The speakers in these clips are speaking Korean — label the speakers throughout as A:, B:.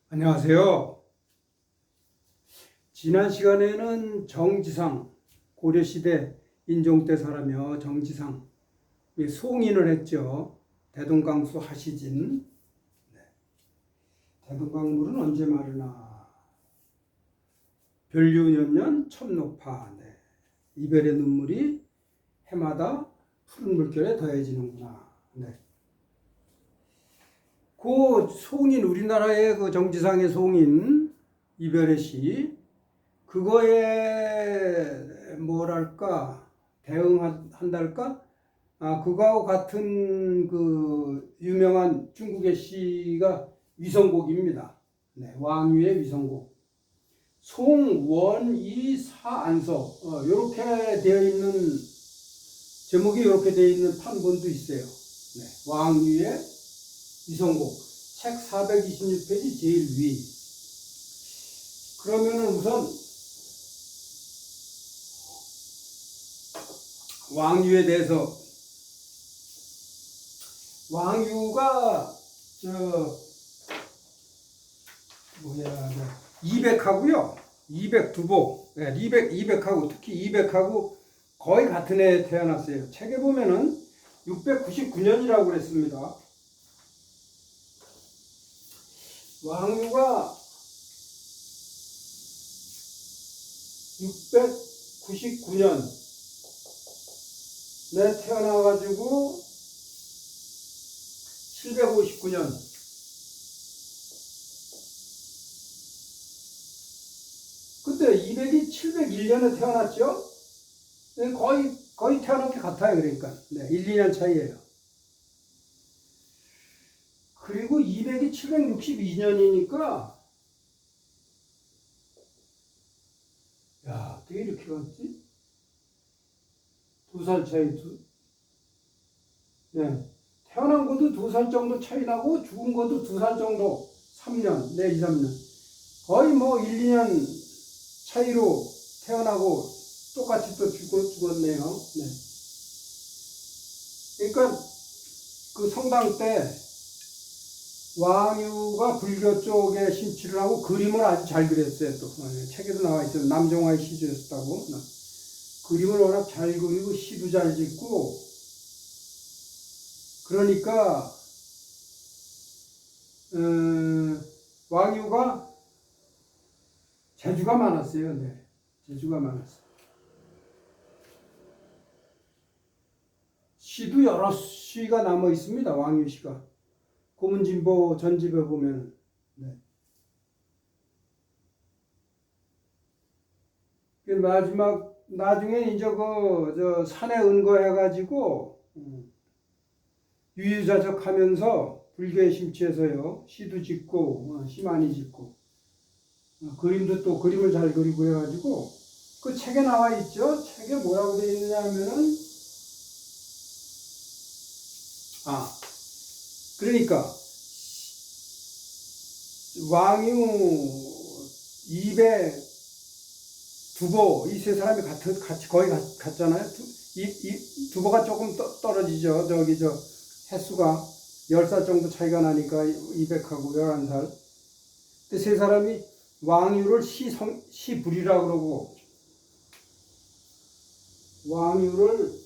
A: 안녕하세요. 지난 시간에는 정지상, 고려시대 인종대사라며 정지상, 송인을 했죠. 대동강수 하시진. 대동강물은 언제 마르나. 변류년년 첨노파. 이별의 눈물이 해마다 푸른 물결에 더해지는구나. 그 송인, 우리나라의 그 정지상의 송인, 이별의 시, 그거에 뭐랄까 대응한달까? 그거하고 같은 그 유명한 중국의 시가 위성곡입니다. 왕유의 위성곡. 송, 원, 이, 사, 안서 이렇게 되어 있는 제목이 이렇게 되어 있는 판본도 있어요. 왕유의 위성곡 책 426페이지 제일 위. 그러면은 우선 왕유에 대해서, 왕유가 200하고요. 200두보. 200하고 특히 200하고 거의 같은 해에 태어났어요. 책에 보면은 699년이라고 그랬습니다. 왕유가 699년에 태어나가지고 759년, 그때 200이 701년에 태어났죠. 거의 태어난 게 같아요. 그러니까 1, 2년 차이예요. 그리고 200이 762년이니까 야, 어떻게 이렇게 갔지? 2살 차이. 태어난 것도 2살 정도 차이 나고 죽은 것도 2살 정도, 3년, 2, 3년. 거의 뭐 1, 2년 차이로 태어나고 똑같이 또 죽었네요. 그러니까 그 성당 때 왕유가 불교 쪽에 심취를 하고 그림을 아주 잘 그렸어요. 또 책에도 나와 있어요. 남종화의 시주였다고. 그림을 워낙 잘 그리고 시도 잘 짓고, 그러니까 왕유가 재주가 많았어요. 재주가 많았어요. 시도 여러 시가 남아 있습니다. 왕유 시가. 고문진보 전집에 보면. 마지막 나중에 이제 저 산에 은거해가지고 유유자적하면서 불교에 심취해서요. 시도 짓고 시 많이 짓고 그림도 또 그림을 잘 그리고 해가지고 그 책에 나와 있죠. 책에 뭐라고 되어 있느냐 하면은 그러니까 왕유 200두보 이 세 사람이 같이 거의 같잖아요. 두보가 조금 떨어지죠. 횟수가 10살 정도 차이가 나니까 200하고 11살. 근데 세 사람이 왕유를 시불이라고 그러고, 왕유를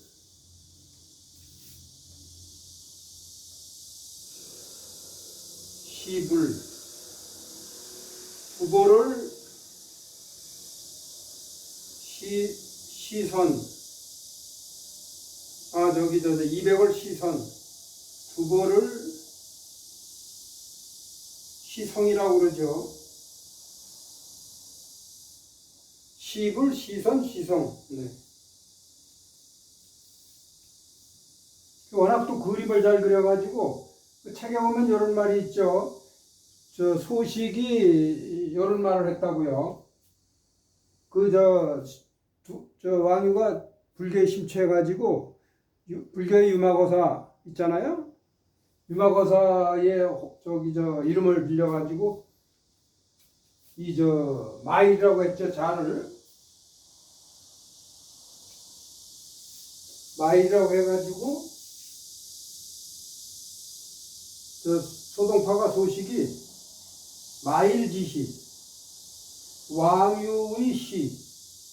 A: 시불, 두보를 시선, 200을 시선, 두보를 시성이라고 그러죠. 시불, 시선, 시성. 워낙 또 그림을 잘 그려가지고, 그 책에 보면 이런 말이 있죠. 소식이 이런 말을 했다고요. 왕유가 불교에 심취해가지고, 불교의 유마거사 있잖아요. 유마거사의 이름을 빌려가지고 마일이라고 했죠. 잔을 마일이라고 해가지고 소동파가 소식이 마일지시,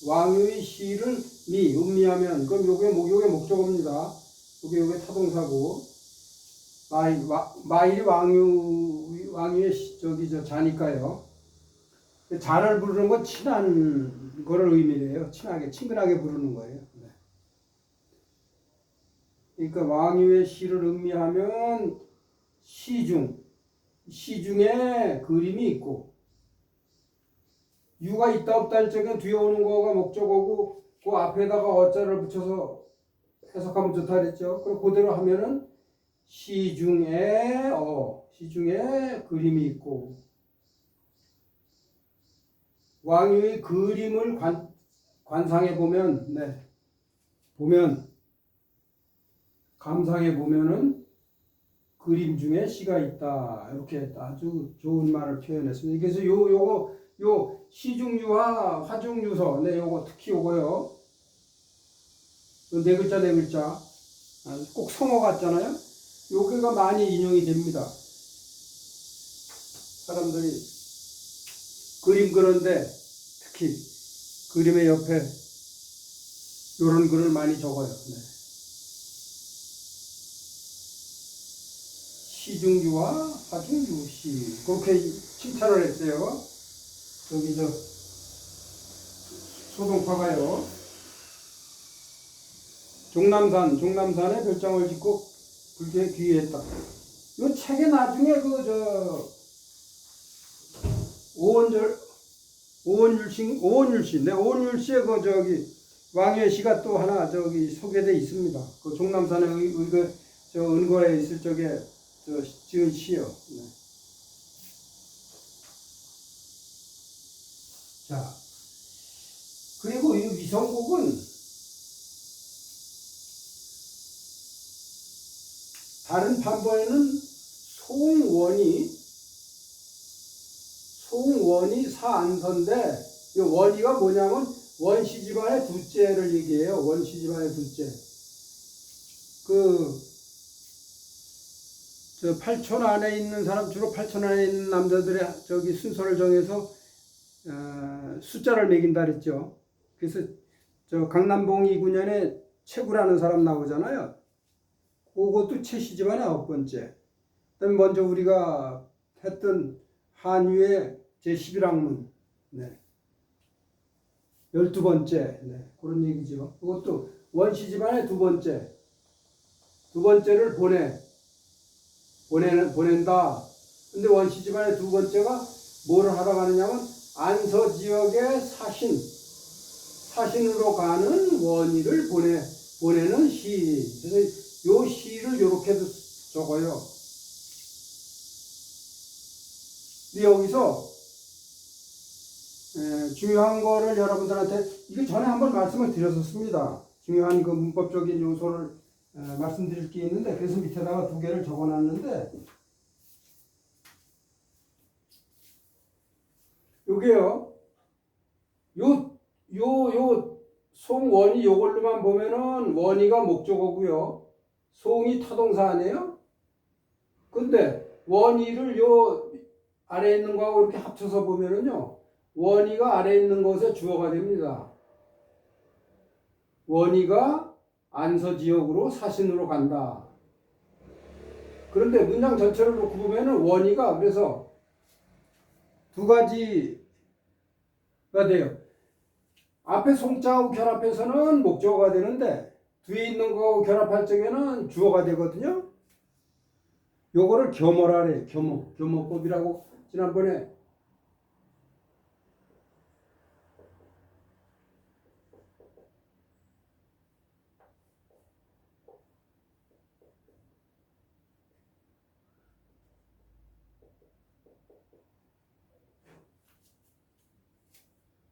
A: 왕유의 시를 음미하면, 그럼 요게 목적어입니다. 요게 타동사고, 마일이 왕유의 자니까요. 자를 부르는 건 친한 거를 의미해요. 친근하게 부르는 거예요. 네. 그러니까 왕유의 시를 음미하면 시중에 그림이 있고, 유가 있다 없다 할 적에 뒤에 오는 거가 목적어고 그 앞에다가 어자를 붙여서 해석하면 좋다 그랬죠. 그럼 그대로 하면은 시중에 그림이 있고, 왕유의 그림을 관상해 보면, 감상해 보면은 그림 중에 시가 있다. 이렇게 아주 좋은 말을 표현했습니다. 그래서 요 시중유와 화중유서, 요거 특히 요거요. 네 글자. 꼭 성어 같잖아요. 요게가 많이 인용이 됩니다. 사람들이 그림 그런데 특히 그림의 옆에 요런 글을 많이 적어요. 시중유와 화중유시, 그렇게 칭찬을 했어요. 여기 소동파가요. 종남산에 별장을 짓고 불교에 귀의했다. 이 책에 나중에 오원율시의 왕유의 시가 또 하나 소개돼 있습니다. 그 종남산에 은거에 있을 적에 지은 시요. 네. 자, 그리고 이 위성곡은 다른 판본에는 송원이 사안서인데, 이 원이가 뭐냐면 원시집안의 둘째를 얘기해요. 원시집안의 둘째. 팔촌 안에 있는 사람, 주로 팔촌 안에 있는 남자들의 순서를 정해서 숫자를 매긴다 그랬죠. 그래서 강남봉 2구년에 최구라는 사람 나오잖아요. 그것도 최씨집안의 9번째. 그다음에 먼저 우리가 했던 한유의 제11학문, 12번째, 그런 얘기죠. 그것도 원시집안의 두 번째를 보낸다. 근데 원시집안의 두 번째가 뭐를 하러 가느냐면 안서 지역의 사신으로 가는 원희를 보내는 시. 그래서 요 시를 이렇게도 적어요. 근데 여기서 중요한 거를 여러분들한테, 이거 전에 한번 말씀을 드렸었습니다. 중요한 그 문법적인 요소를 말씀드릴 게 있는데, 그래서 밑에다가 두 개를 적어놨는데, 요게요. 요 송원이 요걸로만 보면은 원이가 목적어고요. 송이 타동사 아니에요? 근데 원이를 요 아래에 있는 거하고 이렇게 합쳐서 보면은요, 원이가 아래에 있는 것에 주어가 됩니다. 원이가 안서 지역으로 사신으로 간다. 그런데 문장 전체를 놓고 보면은 원이가 그래서 두 가지가 돼요. 앞에 송자하고 결합해서는 목적어가 되는데 뒤에 있는 거하고 결합할 적에는 주어가 되거든요. 요거를 겸어라래. 겸어법이라고 지난번에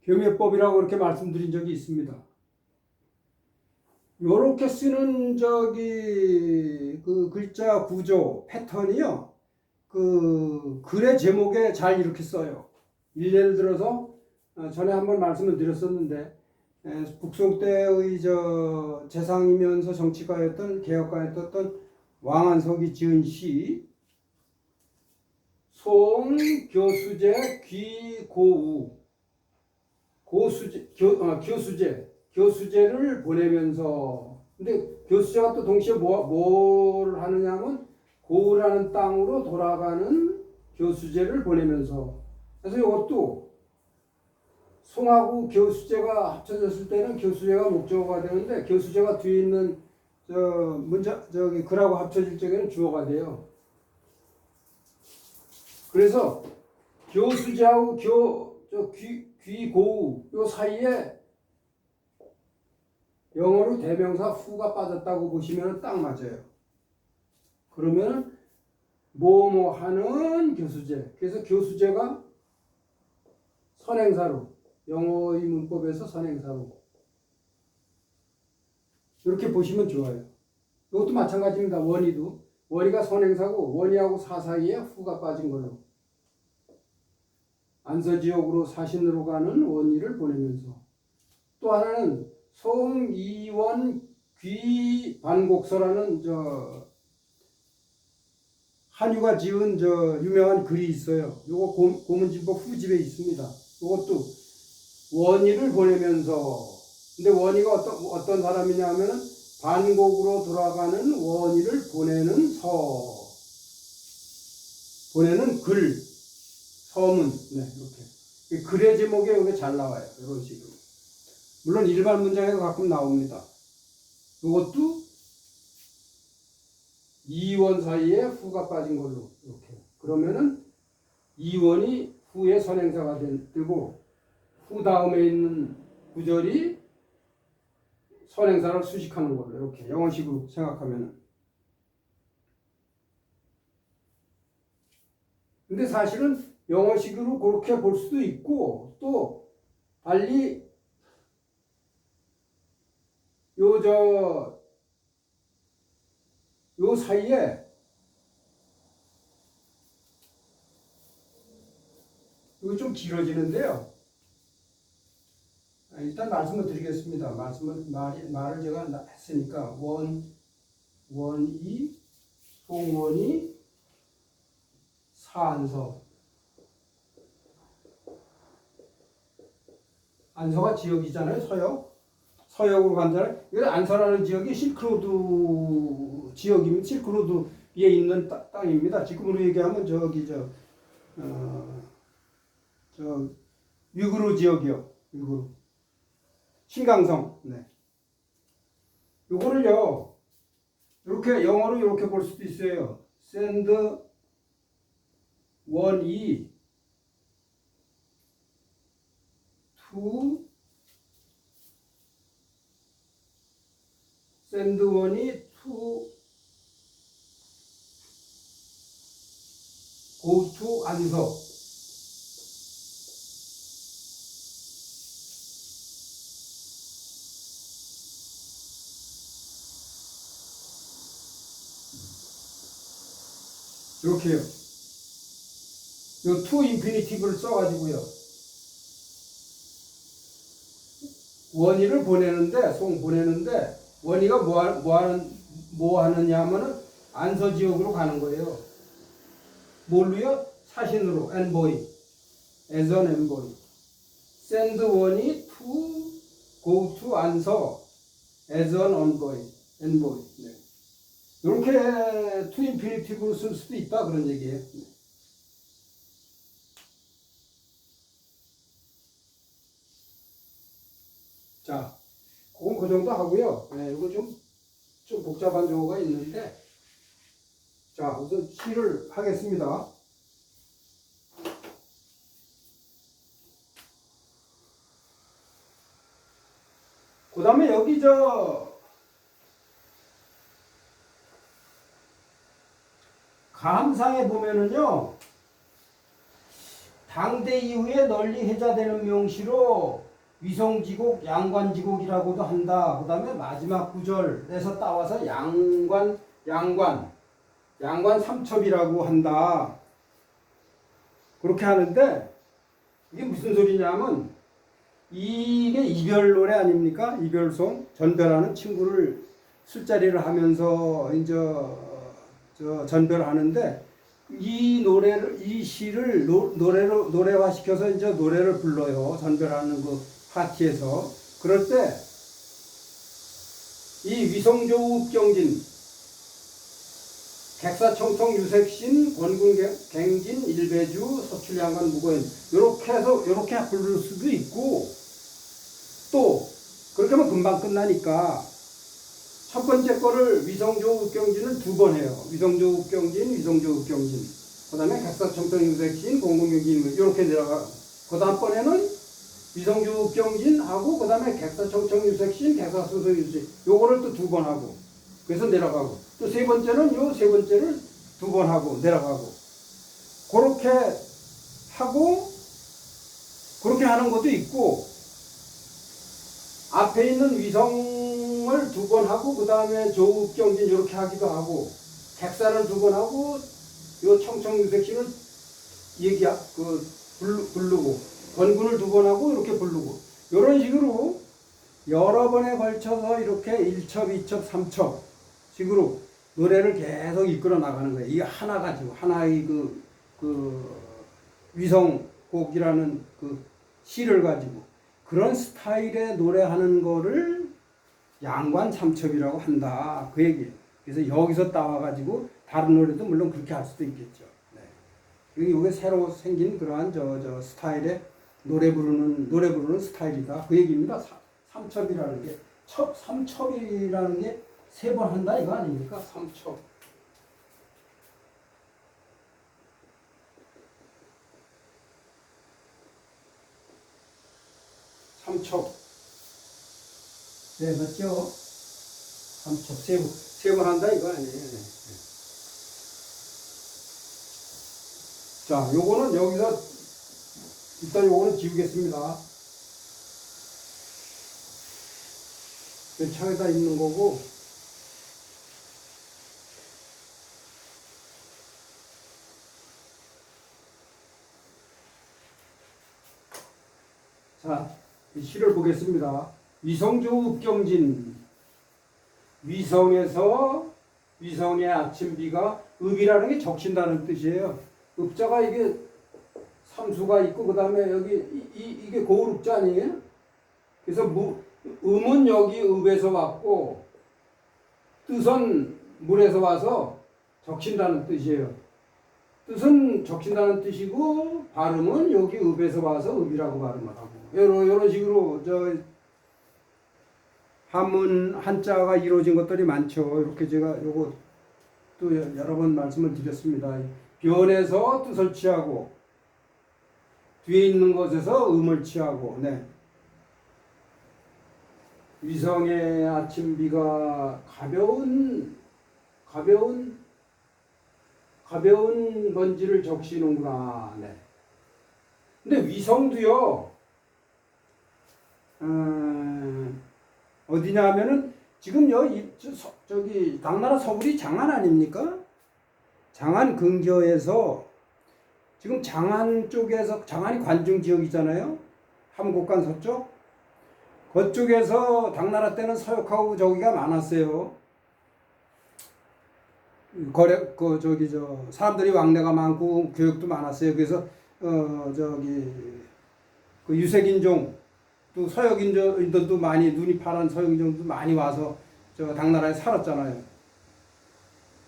A: 겸해법이라고 그렇게 말씀드린 적이 있습니다. 요렇게 쓰는 그 글자 구조 패턴이요, 그 글의 제목에 잘 이렇게 써요. 예를 들어서 전에 한번 말씀을 드렸었는데, 북송 때의 재상이면서 정치가였던 개혁가였던 왕안석이 지은 시 송, 교수제, 귀, 고우. 교수제를 보내면서, 근데 교수제가 또 동시에 뭘 하느냐면 고우라는 땅으로 돌아가는 교수제를 보내면서. 그래서 이것도 송하고 교수제가 합쳐졌을 때는 교수제가 목적어가 되는데, 교수제가 뒤에 있는 저기 글하고 합쳐질 적에는 주어가 돼요. 그래서 교수제하고 귀고우 요 사이에 영어로 대명사 후가 빠졌다고 보시면 딱 맞아요. 그러면 뭐뭐 하는 교수제. 그래서 교수제가 선행사로, 영어의 문법에서 선행사로 이렇게 보시면 좋아요. 이것도 마찬가지입니다. 원이가 선행사고 원이하고 사 사이에 후가 빠진 걸로 안서지역으로 사신으로 가는 원이를 보내면서, 또 하나는 송이원 귀반곡서라는 한유가 지은 유명한 글이 있어요. 요거 고문진법 후집에 있습니다. 요것도 원이를 보내면서, 근데 원이가 어떤 사람이냐 하면은 반곡으로 돌아가는 원이를 보내는 글, 서문, 네, 이렇게. 글의 제목에 여기 잘 나와요. 이런 식으로. 물론 일반 문장에도 가끔 나옵니다. 이것도 이원 사이에 후가 빠진 걸로, 이렇게. 그러면은 이원이 후의 선행사가 되고, 후 다음에 있는 구절이 선행사를 수식하는 걸로, 이렇게. 영어식으로 생각하면은. 근데 사실은 영어식으로 그렇게 볼 수도 있고, 또 달리 요 사이에 이거 좀 길어지는데요. 일단 말씀을 드리겠습니다. 말을 제가 했으니까 원이, 송원이, 사안서. 안서가 지역이잖아요. 서역으로 간다는. 이거 안서라는 지역이 실크로드 지역입니다. 실크로드에 있는 땅입니다. 지금으로 얘기하면 위구르 지역이요. 위구르. 신강성. 네. 요거를요, 이렇게 영어로 이렇게 볼 수도 있어요. send 원이 to send 원이 to go to 안서. 이렇게요. 요 to 인피니티브를 써가지고요. 원이를 보내는데 원이가 뭐 하느냐 하면은 안서 지역으로 가는 거예요. 뭘로요? 사신으로, envoy, as an envoy. send 원이 to go to 안서, as an envoy. 네. 이렇게 to 인피니티브로 쓸 수도 있다, 그런 얘기예요. 자, 그건 그 정도 하고요. 네, 이거 좀 복잡한 용어가 있는데, 자, 우선 시를 하겠습니다. 그 다음에 여기 가함상에 보면은요, 당대 이후에 널리 회자되는 명시로 위성지곡, 양관지곡이라고도 한다. 그 다음에 마지막 구절에서 따와서 양관 삼첩이라고 한다. 그렇게 하는데, 이게 무슨 소리냐면, 이게 이별 노래 아닙니까? 이별송. 전별하는 친구를 술자리를 하면서 이제 전별하는데, 이 시를 노래화시켜서 이제 노래를 불러요. 전별하는 그 파티에서. 그럴 때 이 위성조읍경진, 객사청청 유색신, 권군갱진, 일배주, 서출양간 무거인 요렇게 해서 요렇게 부를 수도 있고, 또 그렇게 하면 금방 끝나니까 첫 번째 거를 위성조읍경진을 2번 해요. 위성조읍경진, 그 다음에 객사청청 유색신, 권군갱진 이렇게 내려가. 그 다음번에는 위성조읍경진하고 그 다음에 객사청청 유색신, 객사소서 유색 요거를 또 2번 하고 그래서 내려가고, 또 세 번째는 요 세 번째를 2번 하고 내려가고, 그렇게 하고 그렇게 하는 것도 있고, 앞에 있는 위성을 2번 하고 그 다음에 조읍경진 이렇게 하기도 하고, 객사를 2번 하고 요 청청유색신을 부르고, 권군을 2번 하고 이렇게 부르고, 이런 식으로 여러 번에 걸쳐서 이렇게 1첩, 2첩, 3첩 식으로 노래를 계속 이끌어 나가는 거예요. 이게 하나 가지고 하나의 그 위성곡이라는 그 시를 가지고 그런 스타일의 노래하는 거를 양관 삼첩이라고 한다, 그 얘기예요. 그래서 여기서 따와 가지고 다른 노래도 물론 그렇게 할 수도 있겠죠. 네. 이게 새로 생긴 그러한 저 스타일의 노래 부르는 스타일이다, 그 얘기입니다. 삼첩이라는 게 삼첩이라는 게 3번 한다 이거 아닙니까? 삼첩. 삼첩. 네, 맞죠? 삼첩 세 번 한다 이거 아니에요. 네. 자, 요거는 여기서 일단 요거는 지우겠습니다. 창에다 있는 거고, 자, 이 시를 보겠습니다. 위성조읍경진, 위성의 아침비가, 읍이라는 게 적신다는 뜻이에요. 읍자가 이게 삼수가 있고 그 다음에 여기 이게 고을읍자 아니에요? 그래서 음은 여기 읍에서 왔고 뜻은 물에서 와서 적신다는 뜻이에요. 뜻은 적신다는 뜻이고 발음은 여기 읍에서 와서 읍이라고 발음을 하고, 이런 식으로 한문 한자가 이루어진 것들이 많죠. 이렇게 제가 요거 또 여러 번 말씀을 드렸습니다. 변에서 뜻을 취하고 뒤에 있는 것에서 음을 취하고, 네. 위성의 아침비가 가벼운 먼지를 적시는구나. 네. 근데 위성도요, 어디냐 하면은 지금 저기 당나라 서울이 장안 아닙니까? 장안 근교에서 지금 장안 쪽에서, 장안이 관중 지역이잖아요. 함곡관 서쪽. 그쪽에서 당나라 때는 서역하고 저기가 많았어요. 사람들이 왕래가 많고 교육도 많았어요. 그래서 그 유색인종, 또 서역인들도 많이, 눈이 파란 서역인종도 많이 와서 당나라에 살았잖아요.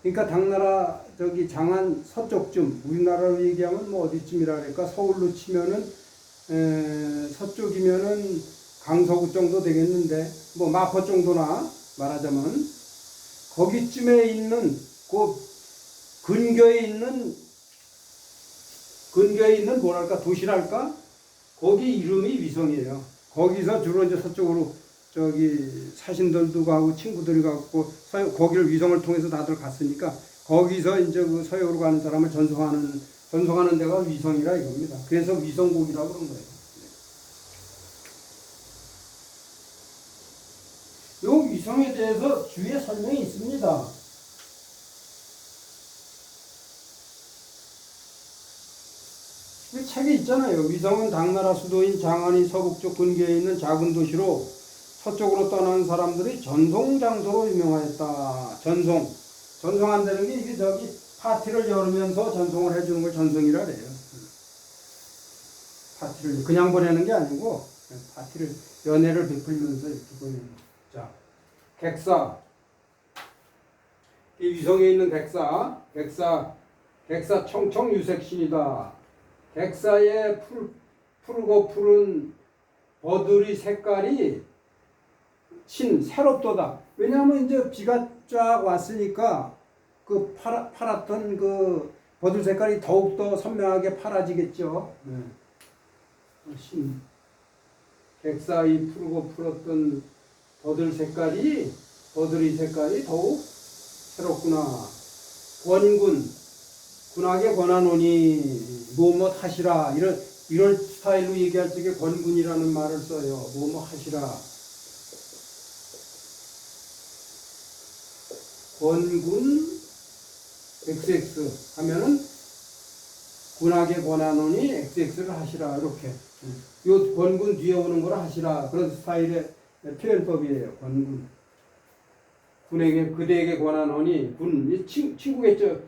A: 그러니까 당나라 장안 서쪽쯤, 우리나라로 얘기하면 뭐 어디쯤이라 그럴까? 서울로 치면은 서쪽이면은 강서구 정도 되겠는데, 뭐 마포 정도나 말하자면 거기쯤에 있는 그 근교에 있는 뭐랄까 도시랄까? 거기 이름이 위성이에요. 거기서 주로 이제 서쪽으로 사신들도 가고 친구들이 가고 거기를 위성을 통해서 다들 갔으니까 거기서 이제 그 서역으로 가는 사람을 전송하는 데가 위성이라 이겁니다. 그래서 위성곡이라고 그런 거예요. 요 위성에 대해서 주위에 설명이 있습니다. 이 책에 있잖아요. 위성은 당나라 수도인 장안이 서북쪽 근교에 있는 작은 도시로 서쪽으로 떠나는 사람들이 전송 장소로 유명하였다. 전송한다는 게 이게 파티를 열으면서 전송을 해주는 걸 전송이라 그래요. 파티를 그냥 보내는 게 아니고 파티를 연애를 베풀면서 이렇게 보내는 거. 자, 객사. 이 위성에 있는 객사 청청유색신이다. 객사의 푸르고 푸른 버들이 색깔이 새롭도다. 왜냐하면 이제 비가 쫙 왔으니까 그 파랗던 그 버들 색깔이 더욱더 선명하게 파라지겠죠. 네. 객사의 푸르고 푸렀던 버들이 색깔이 더욱 새롭구나. 군악에 권하노니 뭐뭐 하시라. 이런 스타일로 얘기할 적에 권군이라는 말을 써요. 뭐뭐 하시라. 권군 XX 하면은 군악에 권하노니 XX를 하시라. 이렇게. 요 권군 뒤에 오는 걸 하시라. 그런 스타일의 표현법이에요. 권군. 그대에게 권하노니 군 친구겠죠.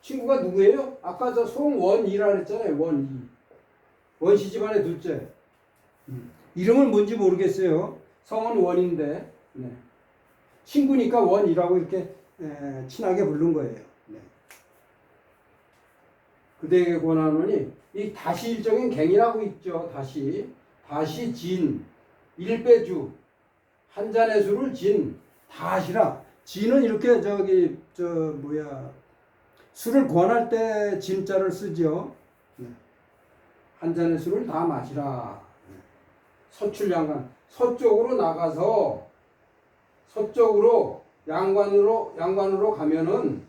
A: 친구가 누구예요? 아까 저 송원이라 그랬잖아요. 원시 집안의 둘째. 이름은 뭔지 모르겠어요. 성은 원인데 네. 친구니까 원이라고 이렇게 친하게 부른 거예요. 네. 그대에게 권하노니 이 다시 일종의 갱이라고 있죠. 다시 진 일배주 한 잔의 술을 다시라. 진은 이렇게 술을 권할 때 진자를 쓰죠. 한 잔의 술을 다 마시라. 서출양관. 서쪽으로 나가서 서쪽으로 양관으로 가면은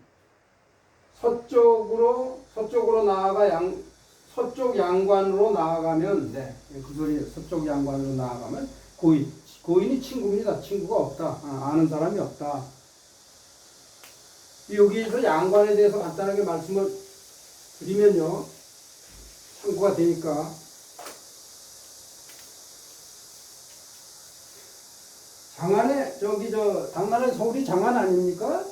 A: 서쪽으로 나아가 서쪽 양관으로 나아가면 그 소리예요. 서쪽 양관으로 나아가면 고인이 친구입니다. 친구가 없다. 아는 사람이 없다. 여기에서 양관에 대해서 간단하게 말씀을 드리면요. 참고가 되니까. 장안에, 당나라의 서울이 장안 아닙니까?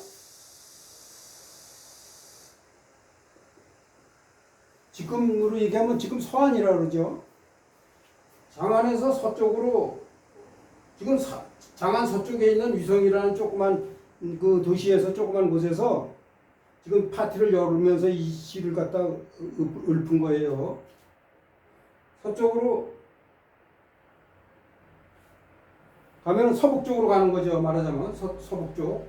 A: 지금으로 얘기하면 지금 서안이라 그러죠. 장안에서 서쪽으로, 지금 장안 서쪽에 있는 위성이라는 조그만 그 도시에서 조그만 곳에서 지금 파티를 열으면서 이 시를 갖다 읊은 거예요. 서쪽으로 가면 서북쪽으로 가는 거죠. 말하자면 서북쪽.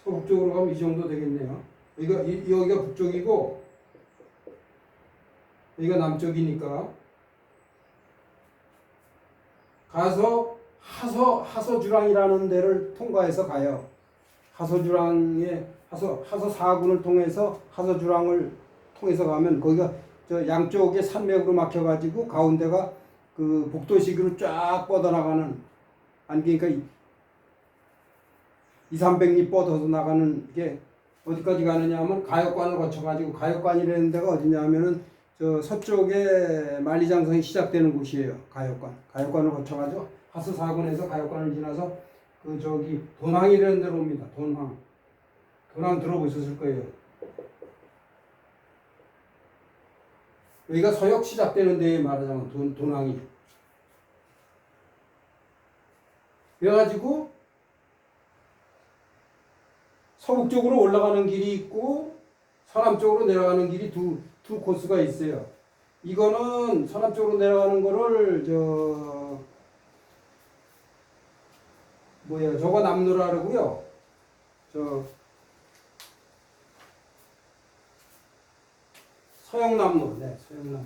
A: 서북쪽으로 가면 이 정도 되겠네요. 여기가 북쪽이고 여기가 남쪽이니까 가서 하서주랑이라는 데를 통과해서 가요. 하서 사군을 통해서 하서주랑을 통해서 가면 거기가 저 양쪽에 산맥으로 막혀가지고 가운데가 그 북도식으로 쫙 뻗어나가는, 그러니까 200~300리 뻗어서 나가는 게 어디까지 가느냐 하면 가역관을 거쳐가지고, 가역관이라는 데가 어디냐 하면은 저 서쪽에 만리장성이 시작되는 곳이에요. 가역관을 거쳐가지고 하서 사군에서 가역관을 지나서 돈항이라는 데로 옵니다. 돈항 들어보셨을 거예요. 여기가 서역 시작되는 데에 말하자면 돈항이. 그래가지고 서북쪽으로 올라가는 길이 있고 서남쪽으로 내려가는 길이 두 코스가 있어요. 이거는 서남쪽으로 내려가는 거를 저거 남로라 그러고요. 서영남로. 네, 서영남로.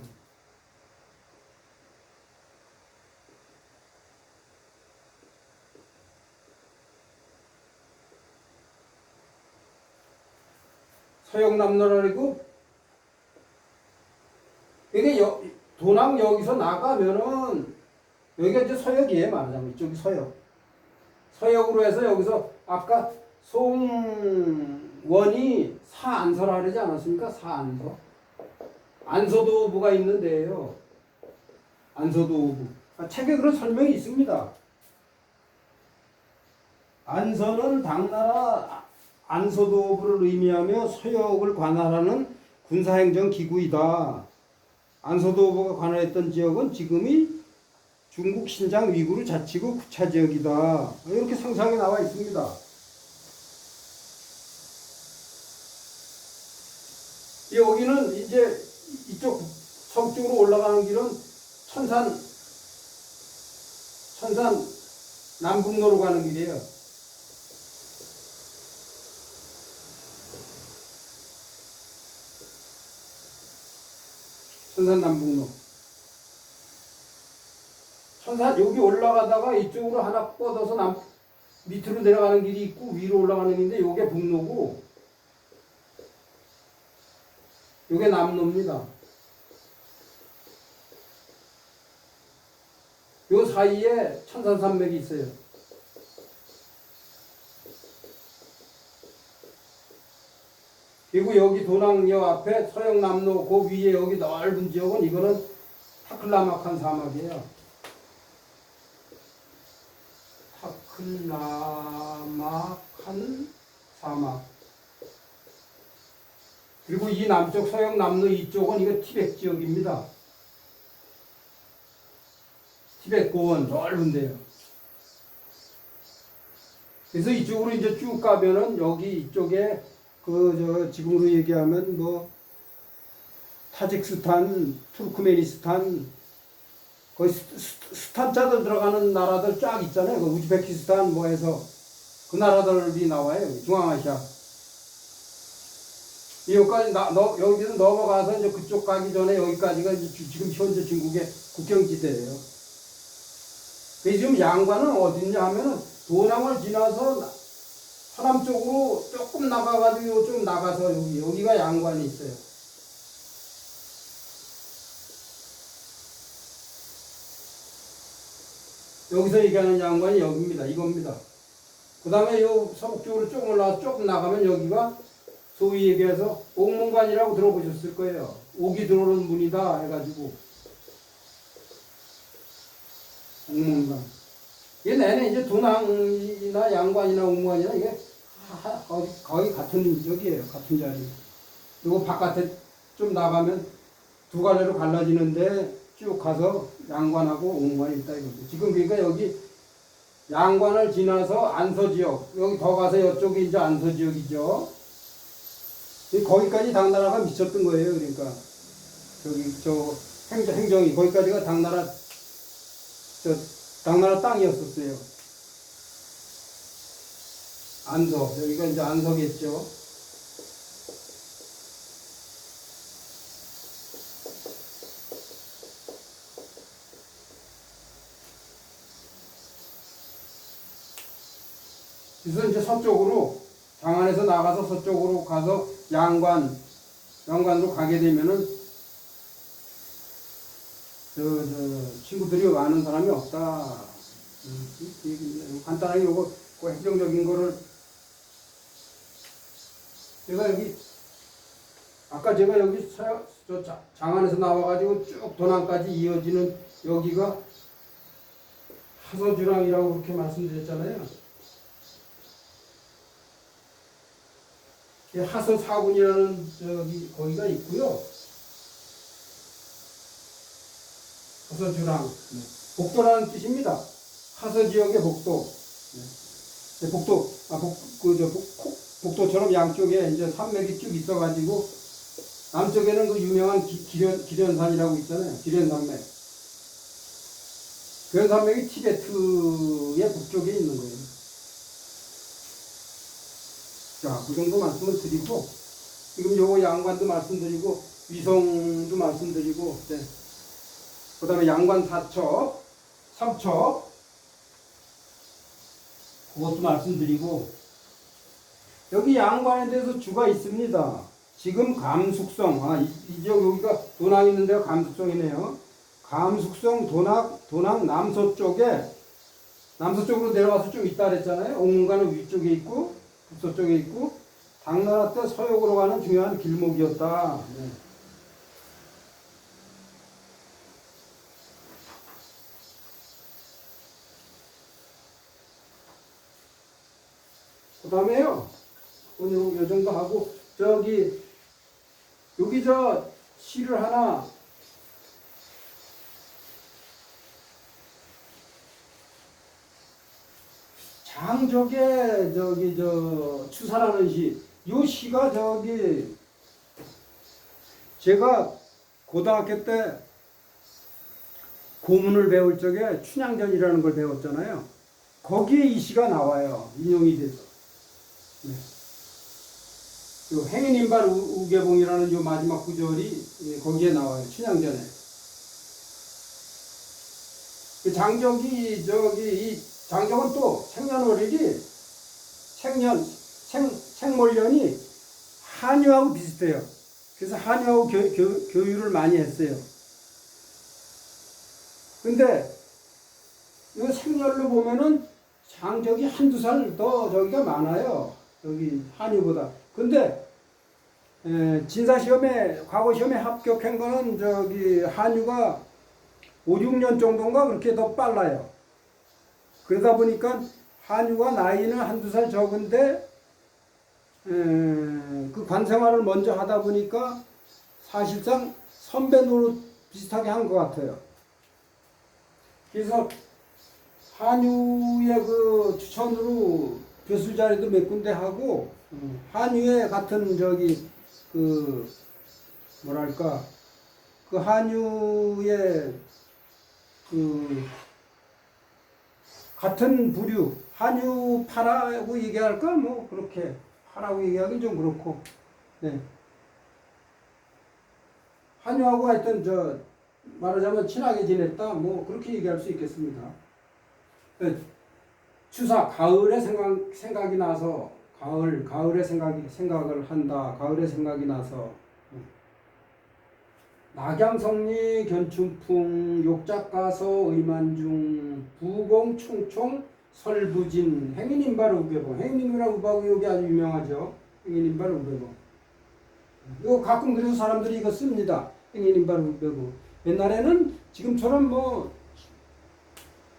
A: 서영남로라 그러고 이게 도남 여기서 나가면은 여기가 이제 서역이에요. 말하자면 이쪽이 서역으로 해서 여기서 아까 송원이 사안서라 그러지 않았습니까? 사안서. 안서도부가 있는데요. 안서도부. 책에 그런 설명이 있습니다. 안서는 당나라 안서도부를 의미하며 서역을 관할하는 군사행정기구이다. 안서도부가 관할했던 지역은 지금이 중국 신장 위구르 자치구 구차지역이다. 이렇게 상세하게 나와 있습니다. 여기는 이제 이쪽 서쪽으로 올라가는 길은 천산 남북로로 가는 길이에요. 천산 남북로. 천산 여기 올라가다가 이쪽으로 하나 뻗어서 밑으로 내려가는 길이 있고 위로 올라가는 길인데 요게 북로고 요게 남로입니다. 요 사이에 천산산맥이 있어요. 그리고 여기 도낭역 앞에 서역남로 그 위에 여기 넓은 지역은 이거는 타클라마칸 사막이에요. 타클라마칸 사막. 그리고 이 남쪽 서역남로 이쪽은 이거 티벳 지역입니다. 티벳 고원 넓은데요. 그래서 이쪽으로 이제 쭉 가면은 여기 이쪽에 지금으로 얘기하면 뭐 타직스탄, 투르크메니스탄, 거의 스탄자들 들어가는 나라들 쫙 있잖아요. 그 우즈베키스탄 뭐 해서 그 나라들이 나와요. 중앙아시아. 여기까지 여기서 넘어가서 이제 그쪽 가기 전에 여기까지가 이제 지금 현재 중국의 국경지대예요. 그래서 지금 양관은 어딨냐 하면은 도낭을 지나서 서남 쪽으로 조금 나가가지고 좀 나가서 여기가 양관이 있어요. 여기서 얘기하는 양관이 여기입니다. 이겁니다. 그 다음에 요 서북 쪽으로 조금 올라가서 조금 나가면 여기가 소위 얘기해서 옥문관이라고 들어보셨을 거예요. 옥이 들어오는 문이다 해가지고 옥문관. 이게 내내 이제 도낭이나 양관이나 옥문관이나 이게 거의 같은 지역이에요. 같은 자리. 그리고 바깥에 좀 나가면 두 갈래로 갈라지는데 쭉 가서 양관하고 옥문관이 있다 이거죠. 지금 그러니까 여기 양관을 지나서 안서지역, 여기 더 가서 이쪽이 이제 안서지역이죠. 거기까지 당나라가 미쳤던 거예요. 그러니까 행정이 거기까지가 당나라 땅이었었어요. 안서, 여기가 이제 안서겠죠. 그래서 이제 서쪽으로 장안에서 나가서 서쪽으로 가서 양관으로 가게 되면은 친구들이 아는 사람이 없다. 간단하게 요거 그 행정적인 거를 제가 여기 아까 제가 여기 장안에서 나와가지고 쭉 도남까지 이어지는 여기가 하서주랑이라고 그렇게 말씀드렸잖아요. 하서 사군이라는 거기가 있고요. 하서주랑 복도라는 뜻입니다. 하서 지역의 복도. 복도처럼 양쪽에 이제 산맥이 쭉 있어가지고 남쪽에는 그 유명한 기련산이라고 있잖아요. 기련산맥. 기련산맥이 티베트의 북쪽에 있는 거예요. 자, 그 정도 말씀을 드리고, 지금 요거 양관도 말씀드리고, 위성도 말씀드리고, 네. 그 다음에 양관 4척, 3척, 그것도 말씀드리고, 여기 양관에 대해서 주가 있습니다. 지금 감숙성, 이쪽 여기가 도낭 있는 데가 감숙성이네요. 감숙성 도낭 남서쪽으로 내려와서 좀 있다 그랬잖아요. 옥문관은 위쪽에 있고, 북서쪽에 있고 당나라 때 서역으로 가는 중요한 길목이었다. 네. 그 다음에요. 오늘 요 정도 하고 저기 여기 저 시를 하나 장적의 저기 저 추사라는 시, 요 시가 저기 제가 고등학교 때 고문을 배울 적에 춘향전이라는 걸 배웠잖아요. 거기에 이 시가 나와요. 인용이 돼서. 네. 요 행인인발 우계봉이라는 요 마지막 구절이 거기에 나와요. 춘향전에. 그 장적이 저기 이 장적은 또 생년월일이 생몰년이 한유하고 비슷해요. 그래서 한유하고 교유를 많이 했어요. 근데 이 생년로 보면은 장적이 한두 살 더 저기가 많아요. 여기 한유보다. 근데 진사시험에 과거 시험에 합격한 거는 저기 한유가 5, 6년 정도인가 그렇게 더 빨라요. 그러다 보니까 한유가 나이는 한두 살 적은데 그 관생활을 먼저 하다 보니까 사실상 선배 노릇 비슷하게 한 것 같아요. 그래서 한유의 그 추천으로 교수 자리도 몇 군데 하고 한유의 같은 저기 그 뭐랄까 그 한유의 그 같은 부류 한유파라고 얘기할까 뭐 그렇게 파라고 얘기하긴 좀 그렇고 네. 한유하고 하여튼 저 말하자면 친하게 지냈다 뭐 그렇게 얘기할 수 있겠습니다. 네. 추사 가을에 생각이 나서 가을에 생각을 한다. 가을에 생각이 나서 낙양성리 견춘풍 욕작가서 의만중 부공 충총 설부진 행인인발 우배봉 행인인발 우배봉이 아주 유명하죠. 행인인발 우배봉 이거 가끔 그래서 사람들이 이거 씁니다. 행인인발 우배봉 옛날에는 지금처럼 뭐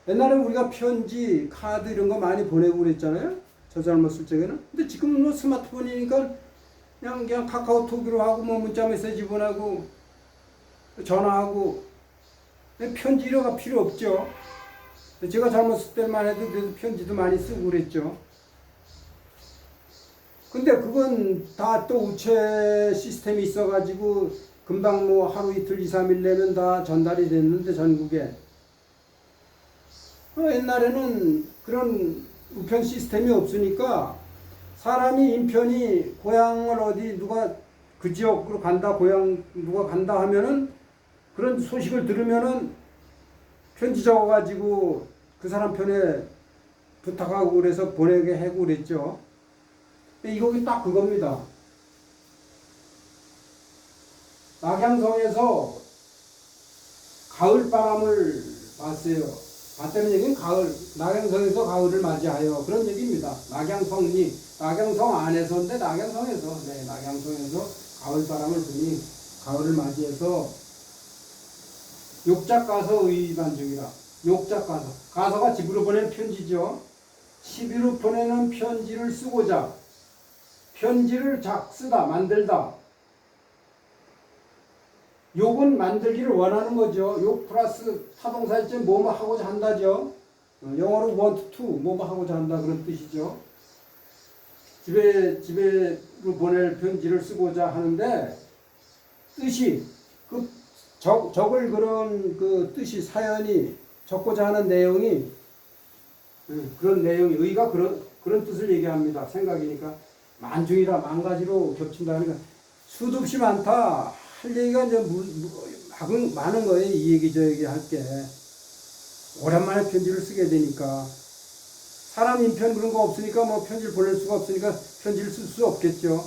A: 옛날에 우리가 편지 카드 이런 거 많이 보내고 그랬잖아요. 저 젊었을 적에는. 근데 지금은 뭐 스마트폰이니까 그냥 카카오톡으로 하고 뭐 문자 메시지 보내고 전화하고 편지료가 필요 없죠. 제가 젊었을 때만 해도 그래도 편지도 많이 쓰고 그랬죠. 근데 그건 다 또 우체 시스템이 있어가지고 금방 뭐 하루 이틀 2, 3일 내면 다 전달이 됐는데 전국에 옛날에는 그런 우편 시스템이 없으니까 사람이 인편이 고향을 어디 누가 그 지역으로 간다 고향 누가 간다 하면은 그런 소식을 들으면은 편지 적어가지고 그 사람 편에 부탁하고 그래서 보내게 하고 그랬죠. 이거 딱 그겁니다. 낙양성에서 가을바람을 봤어요. 봤다는 얘기는 낙양성에서 가을을 맞이하여 그런 얘기입니다. 낙양성리, 낙양성 안에서인데 낙양성에서, 네, 낙양성에서 가을바람을 부니 가을을 맞이해서 욕작가서 의반중이라. 욕작가서. 가서가 집으로 보낸 편지죠. 집으로 보내는 편지를 쓰고자 편지를 쓰다, 만들다. 욕은 만들기를 원하는 거죠. 욕 플러스 타동사일때 뭐뭐 하고자 한다죠. 영어로 want to 뭐뭐 하고자 한다 그런 뜻이죠. 집에로 보낼 편지를 쓰고자 하는데 뜻이 그 적을 그런 그 뜻이 사연이 적고자 하는 내용이 그런 내용이 의가 그런 뜻을 얘기합니다. 생각이니까 만중이라 만 가지로 겹친다 하니까 수도 없이 많다. 할 얘기가 이제 많은 거예요. 이 얘기 저 얘기 할 게. 오랜만에 편지를 쓰게 되니까. 사람 인편 그런 거 없으니까 뭐 편지를 보낼 수가 없으니까 편지를 쓸 수 없겠죠.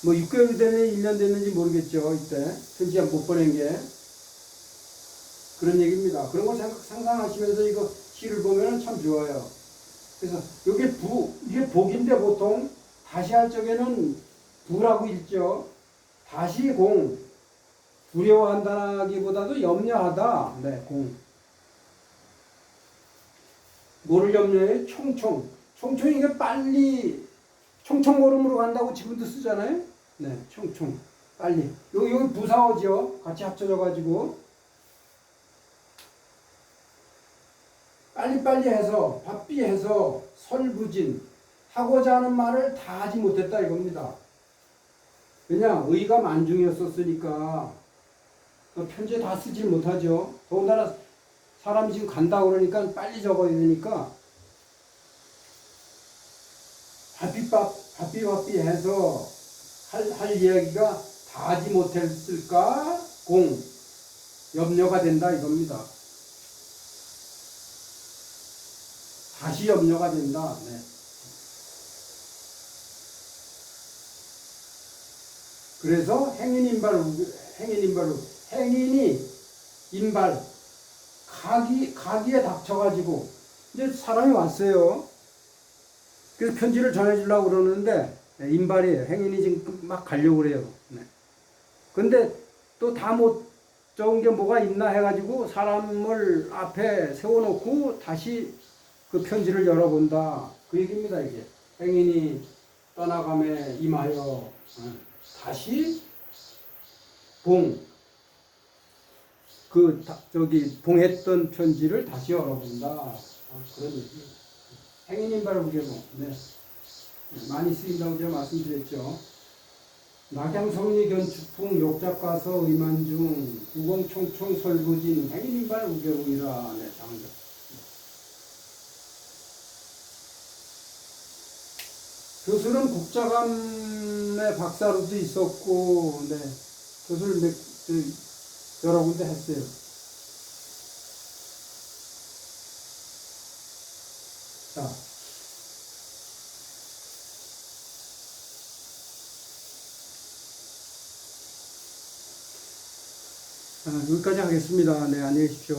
A: 뭐 6개월 됐는지 1년 됐는지 모르겠죠. 이때. 편지 못 보낸 게. 그런 얘기입니다. 그런 걸 상상하시면서 이거 시를 보면 참 좋아요. 그래서 이게 복인데 보통 다시 할 적에는 부라고 읽죠. 다시 공. 두려워한다기보다도 염려하다. 네, 공. 뭐를 염려해? 총총. 총총이 이게 빨리 총총걸음으로 간다고 지금도 쓰잖아요. 네, 총총. 빨리. 여기 부사어죠. 같이 합쳐져가지고. 빨리빨리 해서, 바삐 해서, 설부진. 하고자 하는 말을 다 하지 못했다 이겁니다. 왜냐? 의가 만중이었었으니까. 편지에 다 쓰질 못하죠. 더군다나 사람이 지금 간다고 그러니까 빨리 적어야 되니까. 바삐 해서 할 이야기가 다 하지 못했을까? 염려가 된다 이겁니다. 다시 염려가 된다. 네. 그래서 행인이 인발, 가기에 닥쳐가지고, 이제 사람이 왔어요. 그래서 편지를 전해주려고 그러는데, 인발이에요. 행인이 지금 막 가려고 그래요. 네. 근데 또 다 못 적은 게 뭐가 있나 해가지고, 사람을 앞에 세워놓고 다시 그 편지를 열어본다. 그 얘기입니다, 이게. 행인이 떠나감에 임하여, 다시 봉했던 편지를 다시 열어본다. 그런 얘기. 행인인발 우계모. 네. 많이 쓰인다고 제가 말씀드렸죠. 낙양성리 견축풍 욕작가서 의만중 구공총총 설부진 행인인발 우계모이라. 네, 장조. 교수는 국자감의 박사로도 있었고, 네. 교수를 여러 군데 했어요. 자. 여기까지 하겠습니다. 네, 안녕히 계십시오.